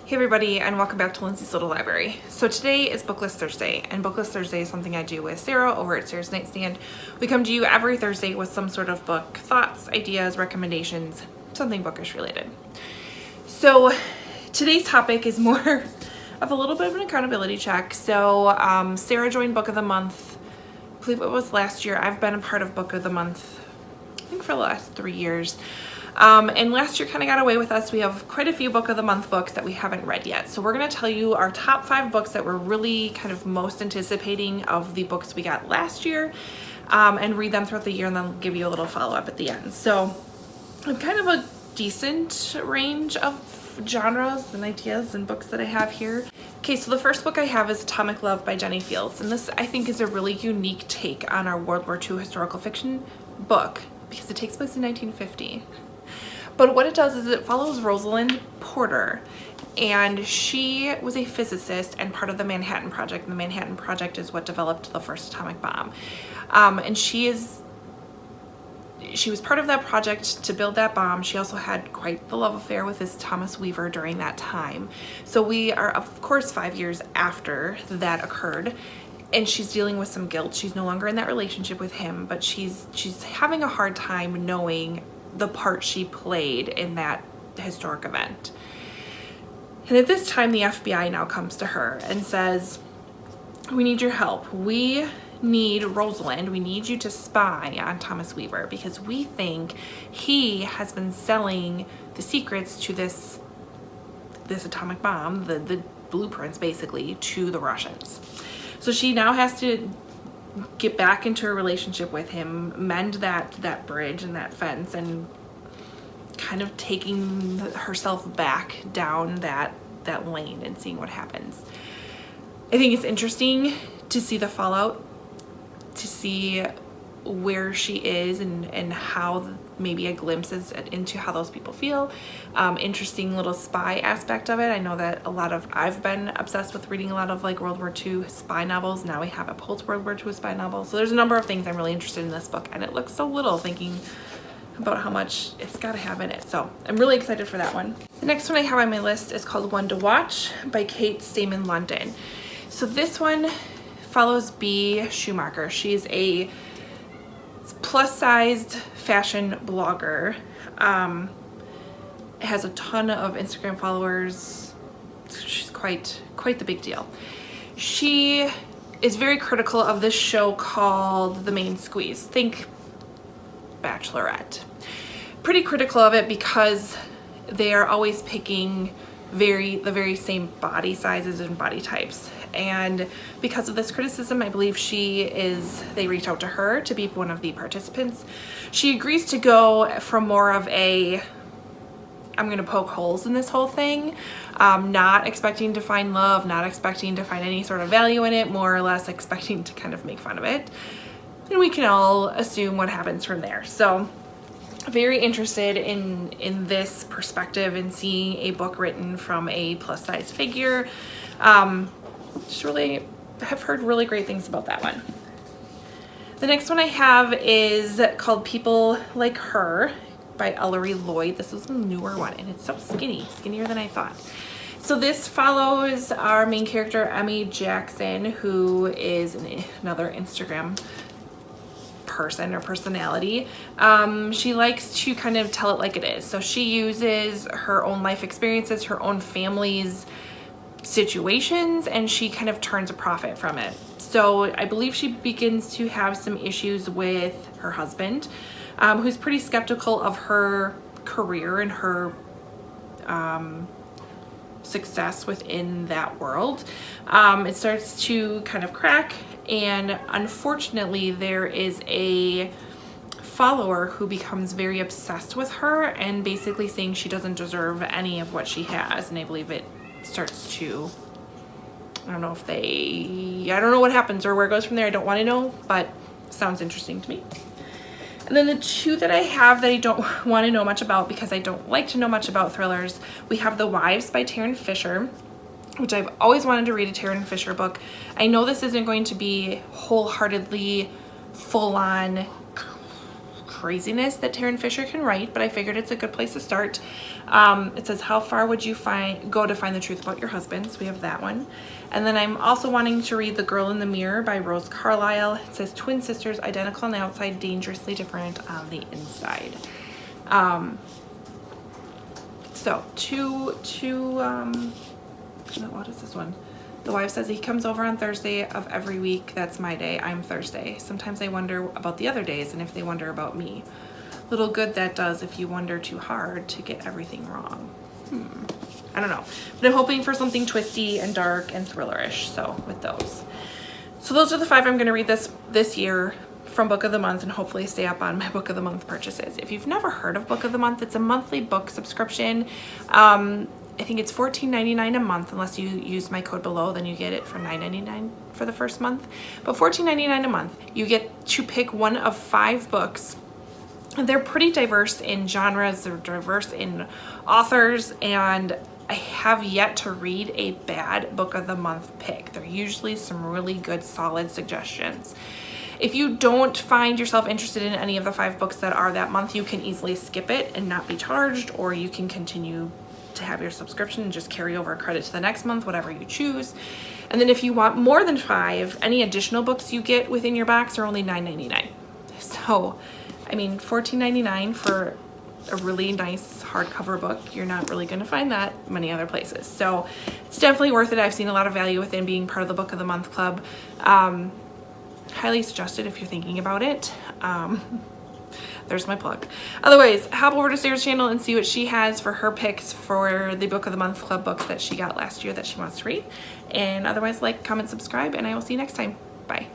Hey everybody, and welcome back to Lindsey's Little Library. So today is BookList Thursday, and BookList Thursday is something I do with Sarah over at Sarah's Nightstand. We come to you every Thursday with some sort of book, thoughts, ideas, recommendations, something bookish related. So today's topic is more of a little bit of an accountability check. So Sarah joined Book of the Month, I believe it was last year. I've been a part of Book of the Month, I think for the last 3 years. And last year kind of got away with us. We have quite a few Book of the Month books that we haven't read yet. So we're going to tell you our top 5 books that we're really kind of most anticipating of the books we got last year, and read them throughout the year, and then give you a little follow-up at the end. So I'm kind of a decent range of genres and ideas and books that I have here. Okay, so the first book I have is Atomic Love by Jenny Fields, and this I think is a really unique take on our World War II historical fiction book because it takes place in 1950. But what it does is it follows Rosalind Porter, and she was a physicist and part of the Manhattan Project. And the Manhattan Project is what developed the first atomic bomb. And she was part of that project to build that bomb. She also had quite the love affair with this Thomas Weaver during that time. So we are, of course, 5 years after that occurred, and she's dealing with some guilt. She's no longer in that relationship with him, but she's having a hard time knowing the part she played in that historic event. And at this time, the FBI now comes to her and says, we need your help. We need Rosalind. We need you to spy on Thomas Weaver because we think he has been selling the secrets to this atomic bomb, the blueprints basically, to the Russians. So she now has to get back into a relationship with him, mend that bridge and that fence, and kind of taking herself back down that lane and seeing what happens. I think it's interesting to see the fallout, to see where she is and how maybe a glimpse into how those people feel. Interesting little spy aspect of it. I know that I've been obsessed with reading a lot of like World War II spy novels. Now we have a post-World War II spy novel. So there's a number of things I'm really interested in this book, and it looks so little thinking about how much it's got to have in it. So I'm really excited for that one. The next one I have on my list is called One to Watch by Kate Stayman London. So this one follows Bea Schumacher. She's a plus-sized fashion blogger, has a ton of Instagram followers. She's quite the big deal. She is very critical of this show called The Main Squeeze. Think Bachelorette. Pretty critical of it because they are always picking the very same body sizes and body types. And because of this criticism, I believe they reach out to her to be one of the participants. She agrees to go from more of a, I'm gonna poke holes in this whole thing, not expecting to find love, not expecting to find any sort of value in it, more or less expecting to kind of make fun of it. And we can all assume what happens from there. So very interested in this perspective and seeing a book written from a plus size figure. Just really have heard really great things about that one. The next one I have is called People Like Her by Ellery Lloyd. This is a newer one, and it's so skinnier than I thought. So this follows our main character, Emmy Jackson, who is another Instagram person or personality. She likes to kind of tell it like it is. So she uses her own life experiences, her own family's situations, and she kind of turns a profit from it. So I believe she begins to have some issues with her husband, who's pretty skeptical of her career and her success within that world. It starts to kind of crack, and unfortunately there is a follower who becomes very obsessed with her and basically saying she doesn't deserve any of what she has. And I believe it starts to, I don't know what happens or where it goes from there. I don't want to know, but sounds interesting to me. And then the two that I have that I don't want to know much about because I don't like to know much about thrillers, we have The Wives by Taryn Fisher, which I've always wanted to read a Taryn Fisher book. I know this isn't going to be wholeheartedly full-on craziness that Taryn Fisher can write, but I figured it's a good place to start. It says, how far would you go to find the truth about your husband? So we have that one. And then I'm also wanting to read The Girl in the Mirror by Rose Carlyle. It says, twin sisters, identical on the outside, dangerously different on the inside. So what is this one? The wife says, he comes over on Thursday of every week. That's my day. I'm Thursday. Sometimes I wonder about the other days and if they wonder about me. Little good that does if you wonder too hard to get everything wrong. I don't know. But I'm hoping for something twisty and dark and thrillerish. So with those. So those are the 5 I'm going to read this year from Book of the Month, and hopefully stay up on my Book of the Month purchases. If you've never heard of Book of the Month, it's a monthly book subscription. I think it's $14.99 a month, unless you use my code below, then you get it for $9.99 for the first month. But $14.99 a month, you get to pick one of 5 books. They're pretty diverse in genres, they're diverse in authors, and I have yet to read a bad Book of the Month pick. They're usually some really good, solid suggestions. If you don't find yourself interested in any of the 5 books that are that month, you can easily skip it and not be charged, or you can continue to have your subscription and just carry over a credit to the next month, whatever you choose. And then if you want more than 5, any additional books you get within your box are only $9.99. So, I mean, $14.99 for a really nice hardcover book, you're not really going to find that many other places. So it's definitely worth it. I've seen a lot of value within being part of the Book of the Month Club. Highly suggested if you're thinking about it. There's my plug. Otherwise, hop over to Sarah's channel and see what she has for her picks for the Book of the Month Club books that she got last year that she wants to read. And otherwise, like, comment, subscribe, and I will see you next time. Bye.